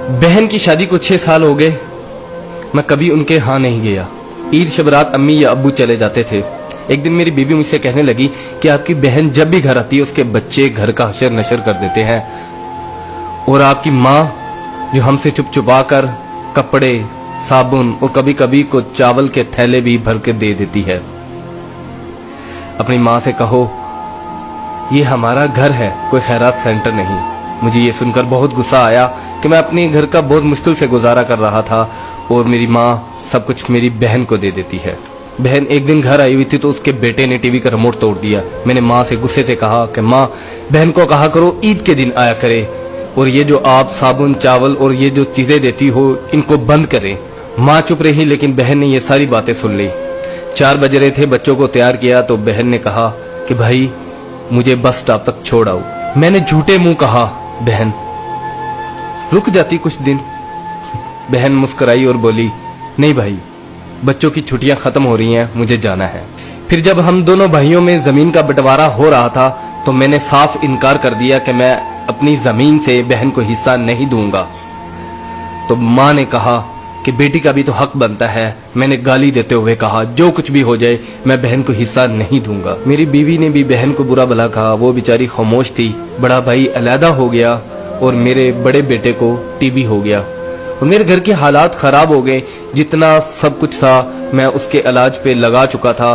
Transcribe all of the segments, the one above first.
बहन की शादी को 6 साल हो गए, मैं कभी उनके यहाँ नहीं गया। ईद शब रात अम्मी या अब्बू चले जाते थे। एक दिन मेरी बीवी मुझसे कहने लगी कि आपकी बहन जब भी घर आती है उसके बच्चे घर का हशर नशर कर देते हैं, और आपकी माँ जो हमसे चुप चुपा कर कपड़े, साबुन और कभी कभी को चावल के थैले भी भर के दे देती है। अपनी माँ से कहो ये हमारा घर है, कोई खैरात सेंटर नहीं। मुझे ये सुनकर बहुत गुस्सा आया कि मैं अपने घर का बहुत मुश्किल से गुजारा कर रहा था और मेरी माँ सब कुछ मेरी बहन को दे देती है। बहन एक दिन घर आई हुई थी तो उसके बेटे ने टीवी का रिमोट तोड़ दिया। मैंने माँ से गुस्से से कहा कि माँ, बहन को कहा करो ईद के दिन आया करे, और ये जो आप साबुन, चावल और ये जो चीजें देती हो इनको बंद करें। माँ चुप रही, लेकिन बहन ने ये सारी बातें सुन ली। 4 बज रहे थे, बच्चों को तैयार किया तो बहन ने कहा कि भाई मुझे बस स्टॉप तक छोड़ आओ। मैंने झूठे मुंह कहा बहन रुक जाती कुछ दिन। बहन मुस्कुराई और बोली नहीं भाई, बच्चों की छुट्टियां खत्म हो रही हैं, मुझे जाना है। फिर जब हम दोनों भाइयों में जमीन का बंटवारा हो रहा था तो मैंने साफ इनकार कर दिया कि मैं अपनी जमीन से बहन को हिस्सा नहीं दूंगा। तो माँ ने कहा कि बेटी का भी तो हक बनता है। मैंने गाली देते हुए कहा जो कुछ भी हो जाए मैं बहन को हिस्सा नहीं दूंगा। मेरी बीवी ने भी बहन को बुरा भला कहा, वो बेचारी खामोश थी। बड़ा भाई अलहदा हो गया और मेरे बड़े बेटे को टीबी हो गया और मेरे घर के हालात खराब हो गए। जितना सब कुछ था मैं उसके इलाज पे लगा चुका था।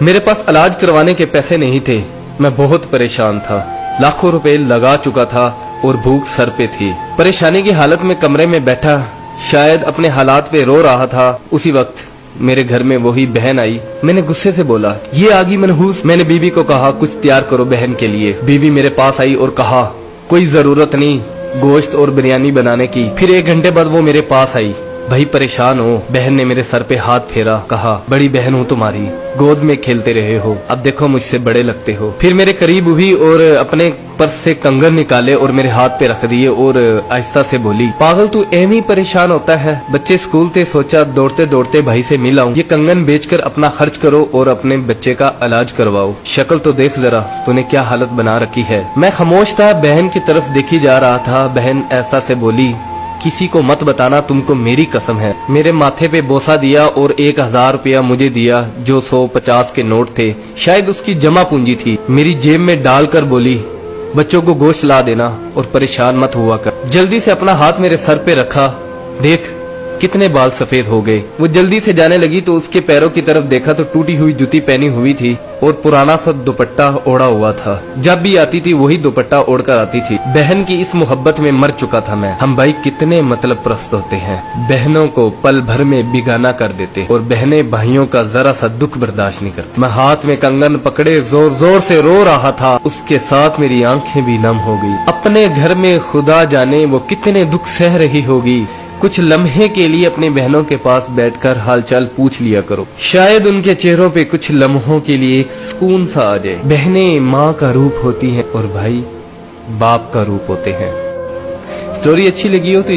मेरे पास इलाज करवाने के पैसे नहीं थे, मैं बहुत परेशान था। लाखों रुपए लगा चुका था और भूख सर पे थी। परेशानी की हालत में कमरे में बैठा शायद अपने हालात पे रो रहा था। उसी वक्त मेरे घर में वही बहन आई। मैंने गुस्से से बोला ये आगी मनहूस। मैंने बीवी को कहा कुछ तैयार करो बहन के लिए। बीवी मेरे पास आई और कहा कोई जरूरत नहीं गोश्त और बिरयानी बनाने की। फिर 1 घंटे बाद वो मेरे पास आई। भाई परेशान हो। बहन ने मेरे सर पे हाथ फेरा, कहा बड़ी बहन हूँ तुम्हारी, गोद में खेलते रहे हो, अब देखो मुझसे बड़े लगते हो। फिर मेरे करीब हुई और अपने पर्स से कंगन निकाले और मेरे हाथ पे रख दिए और आहिस्ता से बोली पागल तू एम ही परेशान होता है। बच्चे स्कूल थे, सोचा दौड़ते दौड़ते भाई से मिल आऊं। ये कंगन बेचकर अपना खर्च करो और अपने बच्चे का इलाज करवाओ। शक्ल तो देख जरा तूने क्या हालत बना रखी है। मैं खामोश था, बहन की तरफ देखी जा रहा था। बहन ऐसा से बोली किसी को मत बताना, तुमको मेरी कसम है। मेरे माथे पे बोसा दिया और 1000 रुपया मुझे दिया जो 150 के नोट थे, शायद उसकी जमा पूंजी थी। मेरी जेब में डालकर बोली बच्चों को गोश्त ला देना और परेशान मत हुआ कर। जल्दी से अपना हाथ मेरे सर पे रखा, देख कितने बाल सफेद हो गए। वो जल्दी से जाने लगी तो उसके पैरों की तरफ देखा तो टूटी हुई जूती पहनी हुई थी और पुराना सा दुपट्टा ओढ़ा हुआ था। जब भी आती थी वही दुपट्टा ओढ़कर आती थी। बहन की इस मोहब्बत में मर चुका था मैं। हम भाई कितने मतलब प्रस्त होते हैं, बहनों को पल भर में बिगाना कर देते और बहनें भाइयों का जरा सा दुख बर्दाश्त नहीं करती। मैं हाथ में कंगन पकड़े जोर जोर से रो रहा था, उसके साथ मेरी आंखें भी नम हो गई। अपने घर में खुदा जाने वो कितने दुख सह रही होगी। कुछ लम्हे के लिए अपनी बहनों के पास बैठकर हालचाल पूछ लिया करो, शायद उनके चेहरों पे कुछ लम्हों के लिए एक सुकून सा आ जाए। बहनें माँ का रूप होती हैं और भाई बाप का रूप होते हैं। स्टोरी अच्छी लगी हो तो